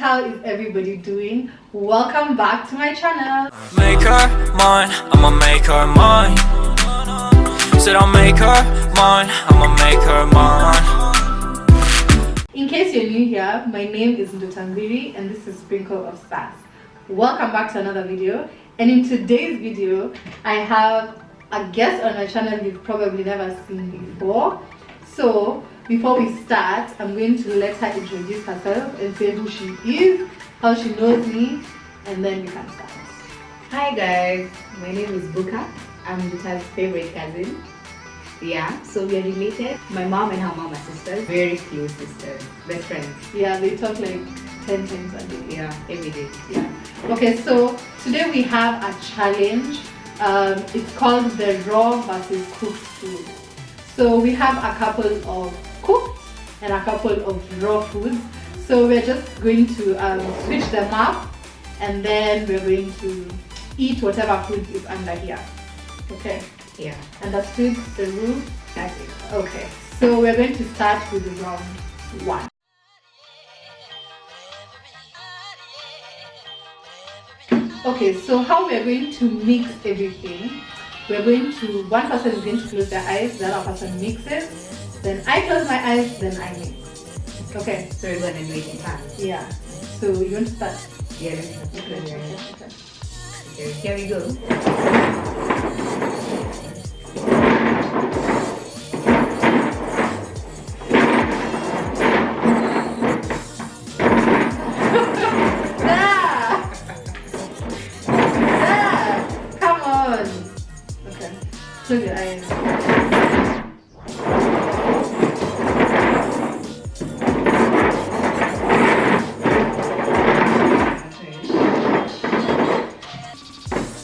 how is everybody doing? Welcome back to my channel. Make her mine, I'ma make her mine. Said I'll make her mine, I'ma make her mine. In case you're new here, my name is Ndutambiri and this is Sprinkleofsass. Welcome back to another video. And in today's video, I have a guest on my channel you've probably never seen before. So before we start, I'm going to let her introduce herself and say who she is, how she knows me, and then we can start. Hi guys, my name is Buka. I'm Duta's favorite cousin. Yeah, so we are related. My mom and her mom are sisters. Very close sisters, best friends. Yeah, they talk like 10 times a day. Yeah, every day. Yeah. Okay, so today we have a challenge. It's called the raw versus cooked food. So we have a couple of cooked and a couple of raw foods. So we're just going to switch them up, and then we're going to eat whatever food is under here. Okay? Yeah. Understood the rule? That's it. Okay. So we're going to start with round one. Okay, so how we're going to mix everything, one person is going to close their eyes, the other person mixes, then I close my eyes, then I mix. Okay? So we're going to do it in fast. Yeah. So you want to start? Yeah, let's start. Okay. Okay, here we go. Come on. Okay. Close your eyes.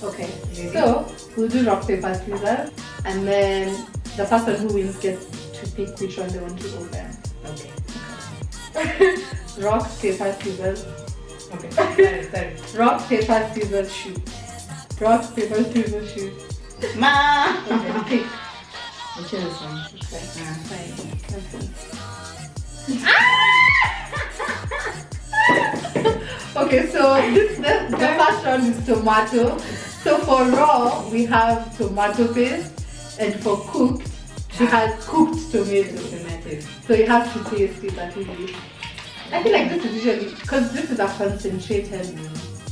Okay. So we'll do rock, paper, scissors, and then the person who wins gets to pick which one they want to open. Okay. Rock, paper, scissors. Okay. Sorry. Rock, paper, scissors, shoot. Rock, paper, scissors, shoot. Ma! Okay, pick. I'll choose this one. Okay, fine. Okay, so the first round is tomato. So for raw, we have tomato paste, and for cooked, she has cooked tomato. So you have to taste it at least. I feel like this is usually, because this is a concentrated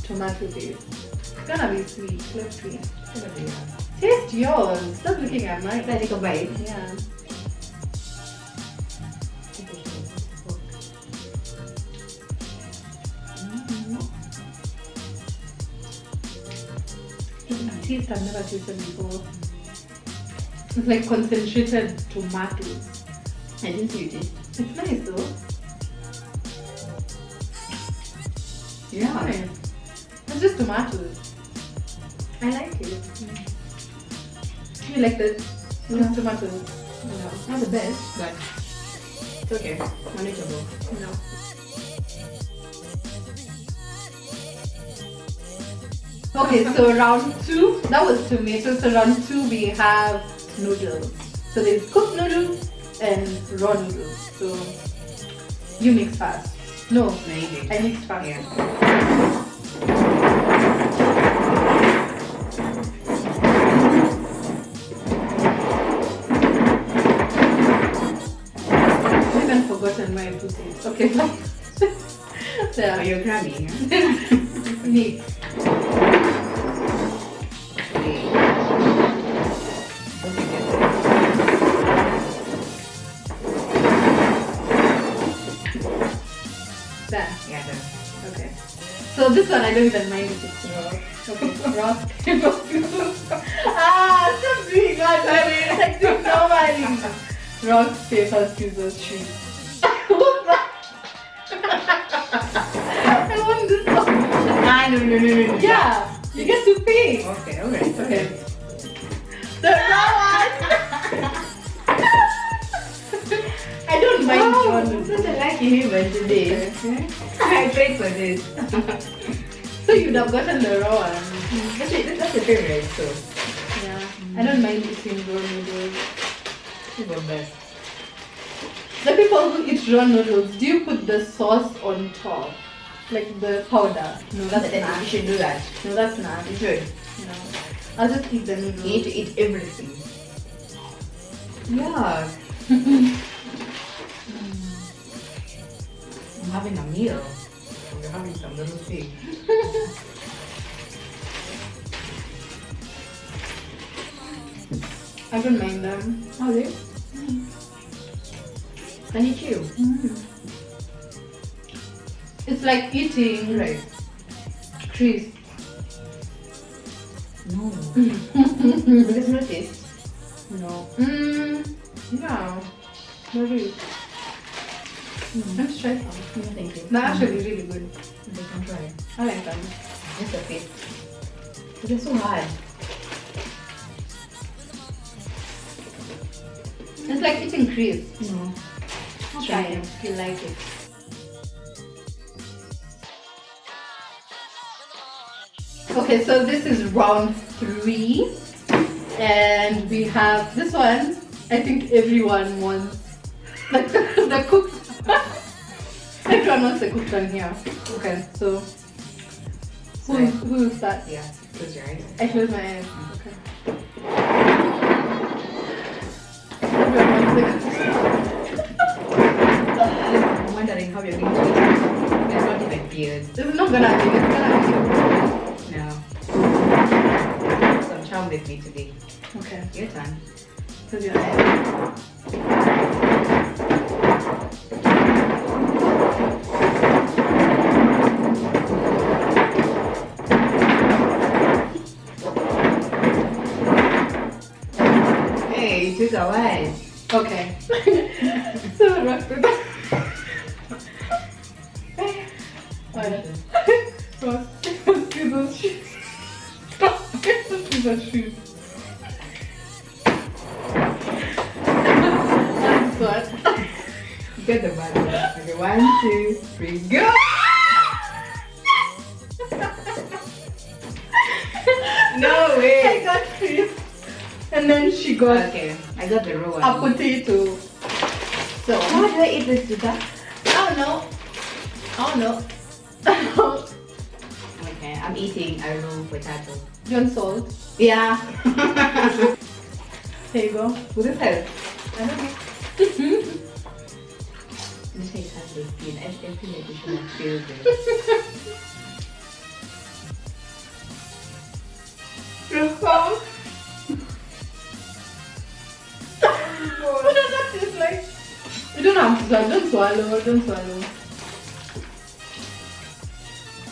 tomato paste. It's gonna be sweet. Let's see. Taste yours. Stop looking at mine. Can I take a bite? Yeah. A taste I've never tasted before. It's like concentrated tomatoes. I didn't see you taste. It's nice though. Yeah. Nice. It's just tomatoes. I like it. You like the tomatoes? No, not the best, but it's okay. Manageable. No. Okay, so round two, that was tomato. So round two we have noodles. So there's cooked noodles and raw noodles. So you mix fast. No, Maybe. I mixed fast. Yeah. I even forgotten my toothpaste. Okay. Oh, So you're cramming, huh? mix. There. Yeah, done. Okay. So this one I don't even mind if it's raw. Okay. Rock, paper, scissors. Stop doing that, honey. Like do normally. Rock, paper, scissors, shoot. What's that? I want this one. No. Yeah. You get to pick. Okay, alright. Okay. The raw one. I don't mind raw noodles. Such a lucky human today. Okay. I prayed for this. So you'd have gotten the raw one. That's your favorite, so Yeah. I don't mind eating raw noodles. it's the best. The people who eat raw noodles, do you put the sauce on top? like the powder. No, that's You not. should do that. No, that's not. You should. No. I'll just eat the noodles. You need to eat everything. Yeah. I'm having a meal. We're having some little pig. I don't mind them. Oh, really? Can you chew? It's like eating Right. crisp. No. There's no taste. No. Yeah. There is. Let's try some. No, thank you. They're actually really good. They can try. I like them. Just a bit. But they're so hard. It's like eating crisp. No. Try it if you like it. Okay, so this is round 3. And we have this one. I think everyone wants the cooked. Everyone wants the cooked one here. Okay, so who will start? Yeah. Close your eyes. I close my eyes. Okay. Everyone wants the cooked. I'm wondering how you're going to eat it. It's not even beard. It's not gonna be. It's gonna be. No. Some charm with me today. Okay. Your turn. Close your eyes. Hey, you took a while. Okay. So roasted. Alright. Roast. Scissors, shoot. Scissors, shoot. That's what. Get the bad one. Okay, 1, 2, 3, go! No I way! got crisp. And then she got Okay, I got the raw one. a potato. So, How do I eat this, Duka? I don't know. I don't know. Okay, I'm eating a raw potato. John salt. Yeah. There you go. Will this help? I don't know. This face has the skin. I feel like you should have feel this. What does that taste like? You don't have to swallow. Don't swallow. Don't swallow.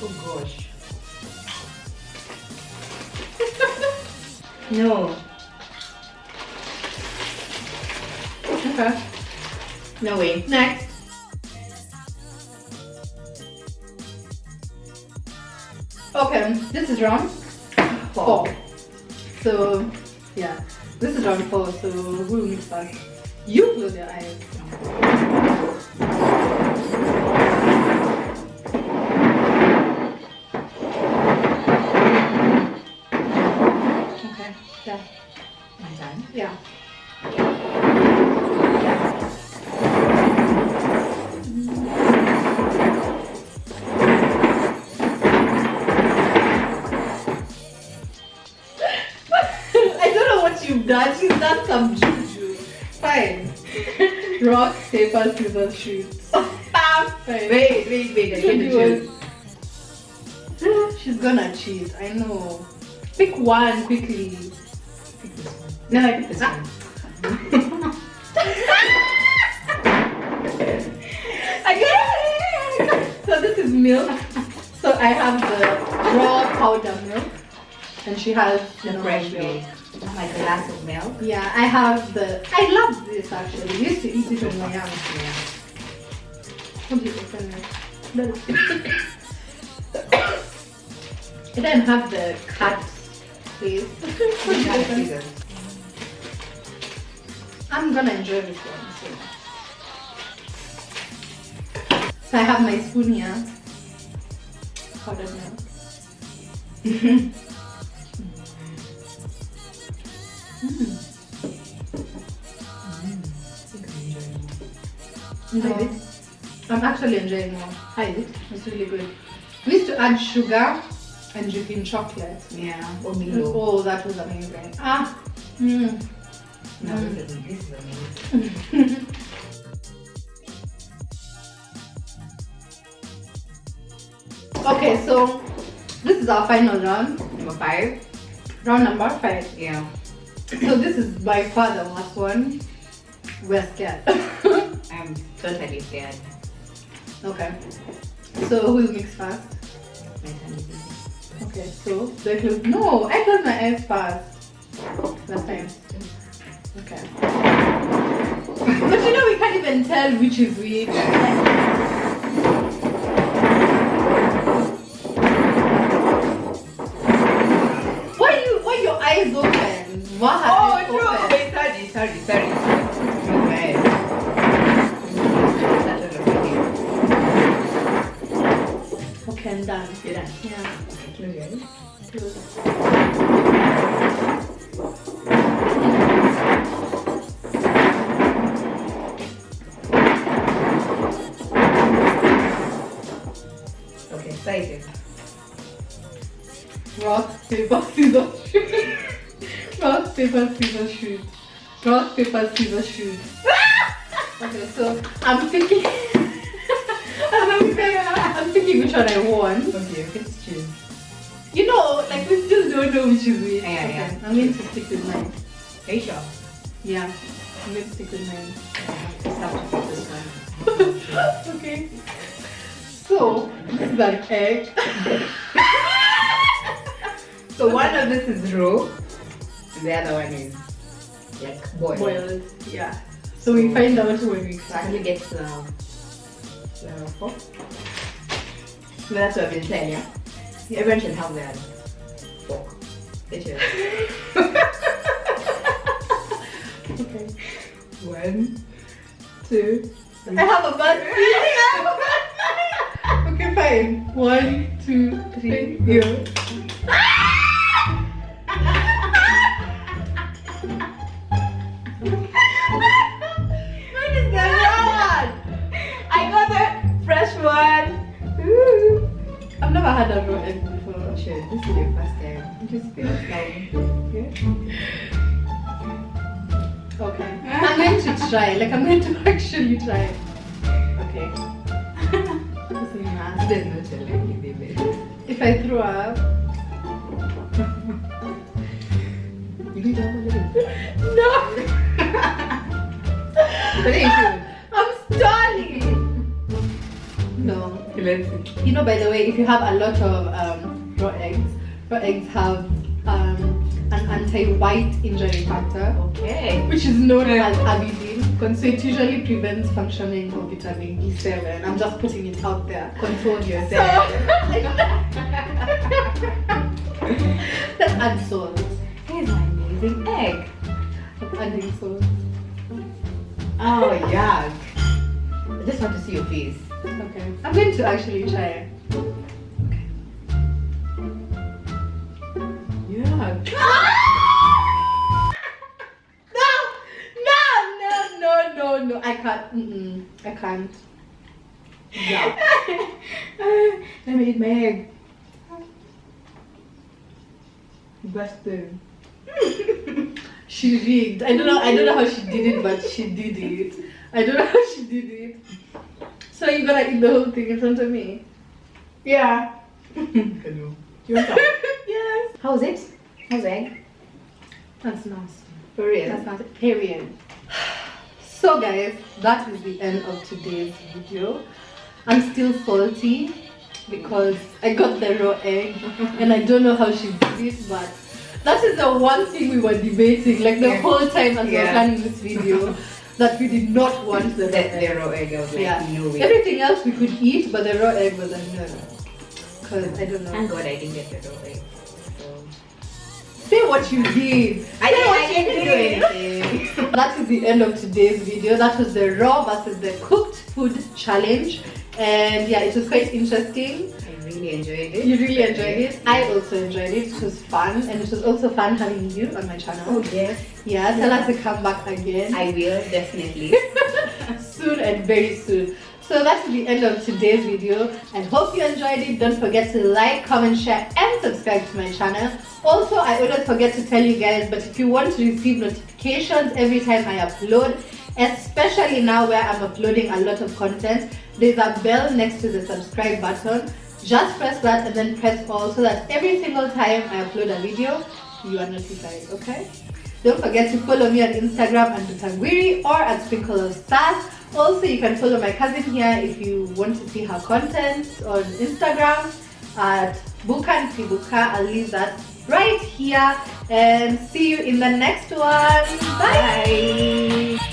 Oh gosh. No. Okay. No way. Next. Okay, this is round 4. So, yeah, this is round 4. So, who will mix first? You close your eyes. Okay, yeah. My turn. Yeah. I don't know what you've done. She's done some juju. Fine. Rock, paper, scissors, shoot. Perfect. Wait. I get to choose. She's gonna cheat. I know. Pick one quickly. Pick this one. No, I pick This this one. one. Again. So this is milk. So I have the raw powder milk, and she has The normal fresh milk. milk. My glass of milk. Yeah, I have the. I love this actually. I used to eat it when I was young. Yeah. How do you open it? It doesn't have the cut face. Scissors. I'm gonna enjoy this one. So I have my spoon here. Powdered milk. I think I'm enjoying it. No. Like this? I'm actually enjoying more. Hi, it's really good. We used to add sugar and dip in chocolate. Yeah. Or Milo. Oh, that was amazing. No, this is amazing. Okay, so this is our final round. Number 5. Round number 5. Yeah. So this is by far the last one. We're scared. I'm totally scared. Okay. So who will mix first? My turn is easy. Okay, so do I close? No, I close my eyes first. Last time. Okay. But you know we can't even tell which is which. Why your eyes open? Why have you open? Wait, sorry. Okay. That was okay. Okay, I'm done. You're done. Yeah. Okay, close your eyes. Close. Okay, excited. Rock, paper, scissors, shoot. Rock, paper, scissors, shoot. Rock, paper, scissors, shoot. Okay, so I'm thinking. I'm thinking which one I want. Okay, let's choose. You know, like we still don't know which is which. Yeah. Okay, I'm going to stick with mine. Are you sure? Yeah, I'm going to stick with mine. Start to put this one. Okay. So this is an egg. So one of this is raw, and the other one is like boiled. Boiled. Yeah. So we find out when we crack. Can you get the fork? So that's what I've been saying, yeah? Everyone should have their fork. Get yours. Okay. 1, 2, 3. I have a bad feeling. Okay, fine. 1, 2, 3. You. When is the one? I got the fresh one. Ooh. I've never had a raw egg before. Sure, this is your first time. Just feel like, Okay. I'm going to try. Like I'm going to actually try. Okay. This is nasty. there's no challenge, baby. If I throw up. You need to have a little. No! But then you should. I'm stalling! No. Let's see. You know, by the way, if you have a lot of raw eggs have an anti-white injury factor, Okay. which is known as avidin. So it usually prevents functioning of vitamin B7. I'm just putting it out there. Control yourself. Let's add salt. Here's my amazing egg. Let's adding salt. Oh, yuck. I just want to see your face. Okay. I'm going to actually try. Yuck. No, I can't. I can't. Yeah. Let me eat my egg. Busted. She rigged. I don't know how she did it, but she did it. I don't know how she did it. So you're gonna eat the whole thing in front of me? Yeah. Hello. You want some? Yes. How's it? How's the egg? That's nasty. For real? That's not it. Period. So guys, that is the end of today's video. I'm still salty because I got the raw egg and I don't know how she did it, but that is the one thing we were debating like the whole time as we were planning this video, that we did not want the raw egg. The raw egg, I was like, no way. Everything else we could eat, but the raw egg was a no. Because I don't know. Thank God I didn't get the raw egg. So. Say what you did. I didn't do anything. That is the end of today's video. That was the raw versus the cooked food challenge. And yeah, it was quite interesting. I really enjoyed it. You really enjoyed it. I also enjoyed it. It was fun. And it was also fun having you on my channel. Oh, yes. Yeah, tell us to come back again. I will, definitely. Soon and very soon. So that's the end of today's video. I hope you enjoyed it. Don't forget to like, comment, share and subscribe to my channel. Also, I always forget to tell you guys, but if you want to receive notifications every time I upload, especially now where I'm uploading a lot of content, there's a bell next to the subscribe button. Just press that and then press all so that every single time I upload a video, you are notified, okay? Don't forget to follow me on Instagram at Butangwiri or at Sprinkleofsass. Also, you can follow my cousin here if you want to see her content on Instagram at Buka. I'll leave that right here and see you in the next one. Bye.